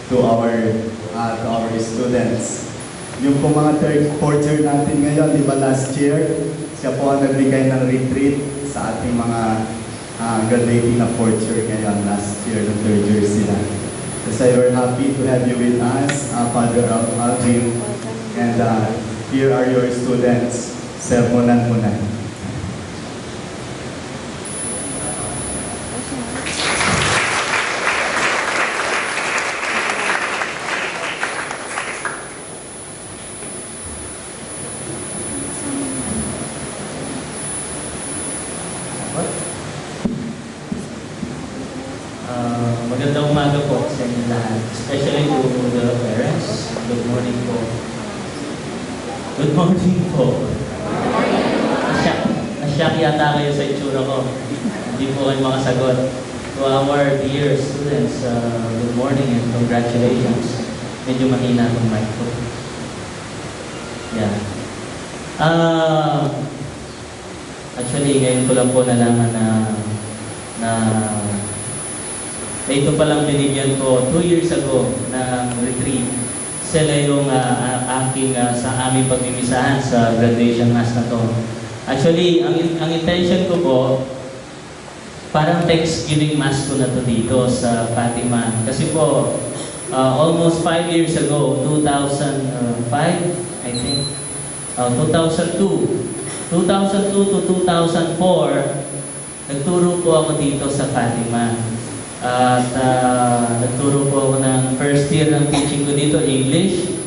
to our students. Yung po mga fourth year natin ngayon, di ba last year, siya po ang nagbigay ng retreat sa ating mga graduating na fourth year ngayon. Last year, na third year sila. So we're happy to have you with us, Father Alvin. And here are your students. Sermonan muna. Magandang umaga po sa inyo lahat, especially to the parents. Good morning po. Good morning po. Nasyak yata kayo sa itsura ko. Hindi po kayo makasagot. To our dear students, good morning and congratulations. Medyo mahina itong mic ko. Yeah. Actually, ngayon ko lang po nalaman na ito palang binigyan ko 2 years ago na retreat. Sila yung aking sa aming pagmimisahan sa graduation mass na to. Actually, ang intention ko po, parang Thanksgiving mass ko na to dito sa Fatima. Kasi po, almost 5 years ago, 2005, I think, 2002 to 2004, nagturo po ako dito sa Fatima. At nagturo po ako ng first year ng teaching ko dito, English.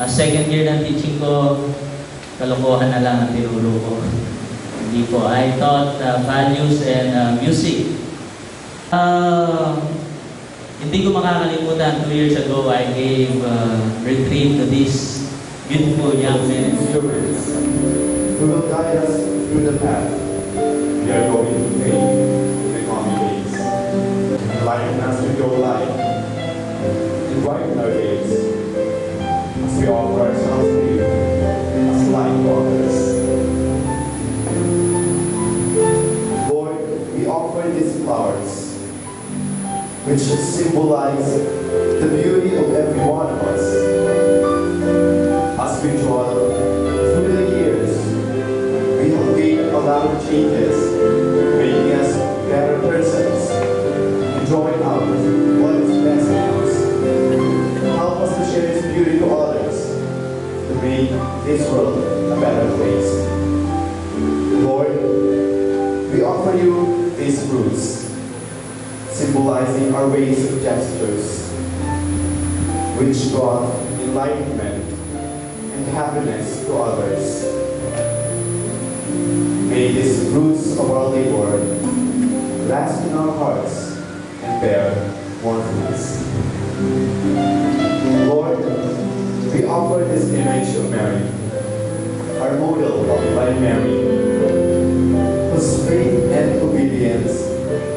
Second year ng teaching ko, kalokohan na lang ang tinuro ko. Hindi po. I taught values and music. Hindi ko makakalimutan, 2 years ago, I gave retreat to this beautiful young men. Instruments who will guide us through the path we are going to take in the coming days. Enlighten us with your light, and brighten our days as we offer ourselves to you as light to others. Lord, we offer these flowers, which symbolize the beauty of every one of us. As we draw through the years, we have made a lot of changes, making us better persons, and drawing out what is best in us. Help us to share this beauty to others, to make this world a better place. Lord, we offer you these fruits, symbolizing our ways and gestures, which brought enlightenment and happiness to others. May these fruits of our labor last in our hearts and bear more fruits. Lord, we offer this image of Mary, our model of Divine Mary, whose faith and obedience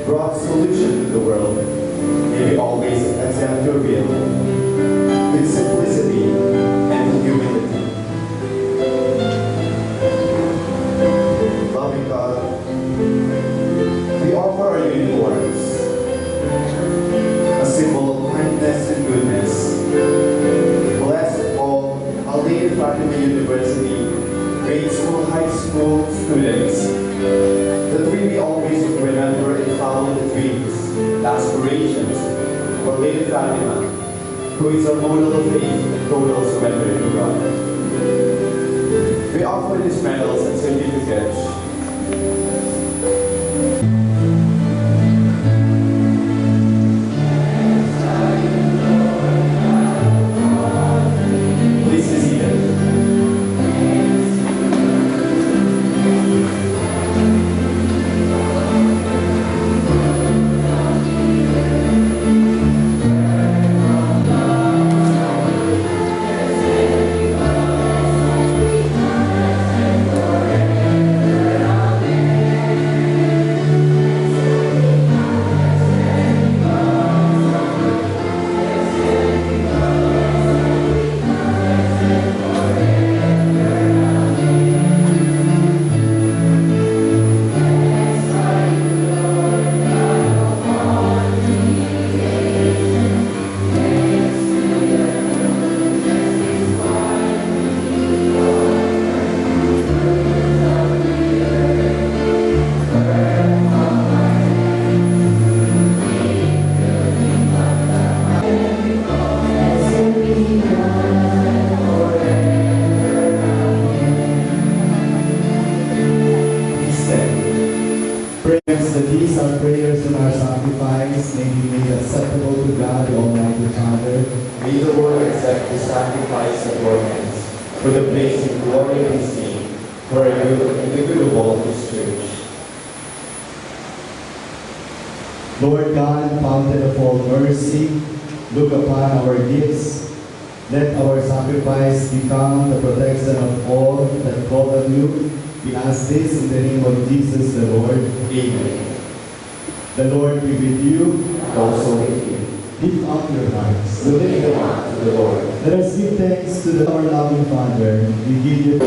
brought solution to the world. May we always accept your will with simplicity and humility. Loving God, we offer our uniforms, a symbol of kindness and goodness. Bless all Our Lady Fatima University grade school, high school students, that we may always remember and follow the dreams, aspirations of Our Lady Fatima, who is our model of faith and total surrender to God. We offer these medals and certificates for the place of glory and name, for a good and the good of all His church. Lord God, fountain of all mercy, look upon our gifts. Let our sacrifice become the protection of all that call on you. We ask this in the name of Jesus the Lord. Amen. The Lord be with you. And also with you. Lift up your hearts. We lift them up to the Lord. Let us give thanks to our loving Father. We give you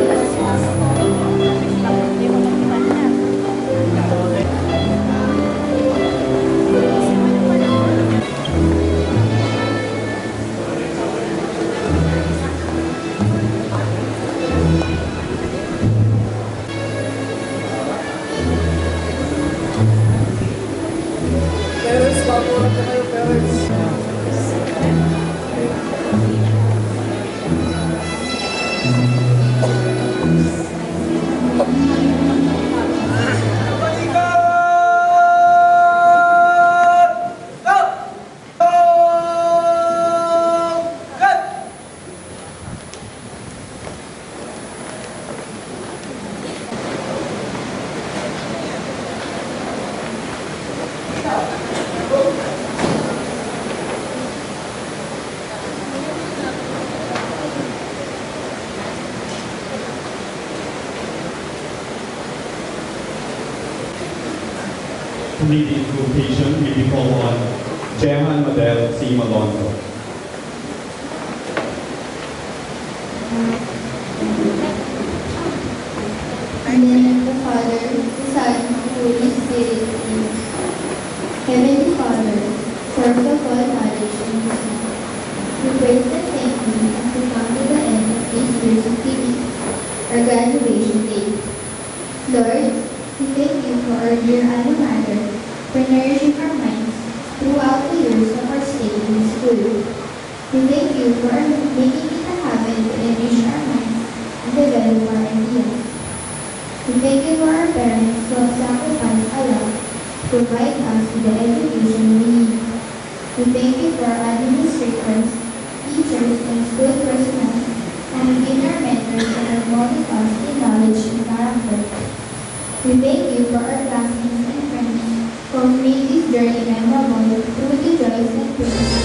To lead the invocation, we will call on Jehan Madel C. Malonzo. In the name of the Father, the Son, and the Holy Spirit. Amen. Heavenly Father, source of all knowledge and wisdom, we praise and thank you as we come to the end of this year's activity, our graduation day. Lord, we thank you for our dear alma mater, for nourishing our minds throughout the years of our stay in school. We thank you for making it a habit to enrich our minds and develop our ideas. We thank you for our parents who have sacrificed a lot to provide us with the education we need. We thank you for our administrators, teachers, and school personnel, and again our mentors and our molding us in knowledge and character. We thank you for our classmates and friends who have made this journey memorable through the joys and pains.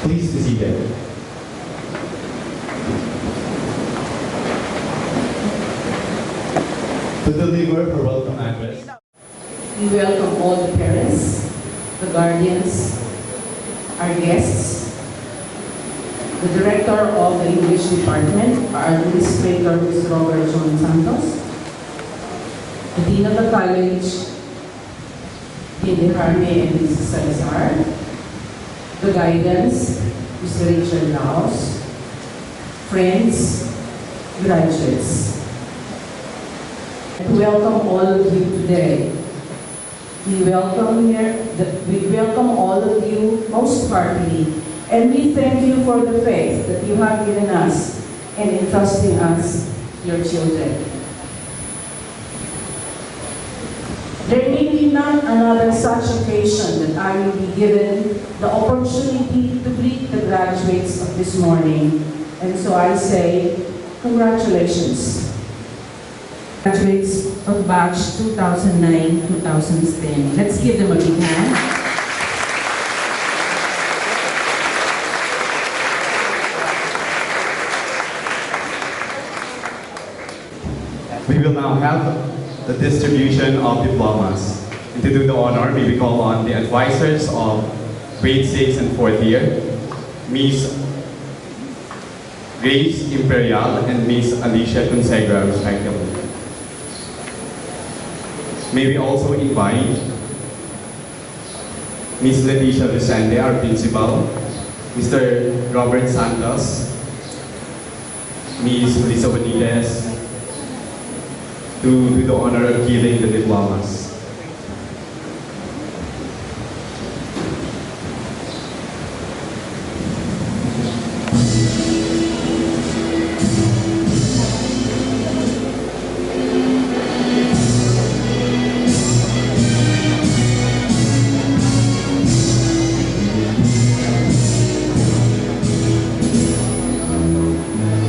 Please be seated. To deliver her welcome address, We welcome all the parents, the guardians, our guests, the director of the English department, our administrator, Mr. Robert John Santos, the dean of the college, Dean Harme and Mrs. Salazar, the guidance, Mr. Richard Laos, friends, graduates. We welcome all of you today. We welcome all of you most heartily, and we thank you for the faith that you have given us and entrusting us, your children. There may be not another such occasion that I will be given the opportunity to greet the graduates of this morning, and so I say, congratulations. Graduates of batch 2009-2010. Let's give them a big hand. will now have the distribution of diplomas. And to do the honor, may we call on the advisors of grade 6 and 4th year, Miss Grace Imperial and Miss Alicia Consegra, respectively. May we also invite Miss Leticia Vicente, our principal, Mr. Robert Santos, Miss Lisa Benitez, to do the honor of giving the diplomas.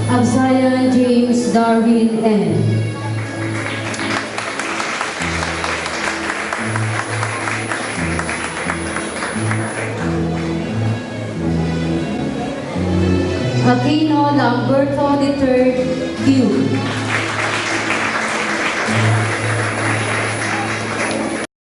Absayan James Darwin N. Aquino Lamberto III Q.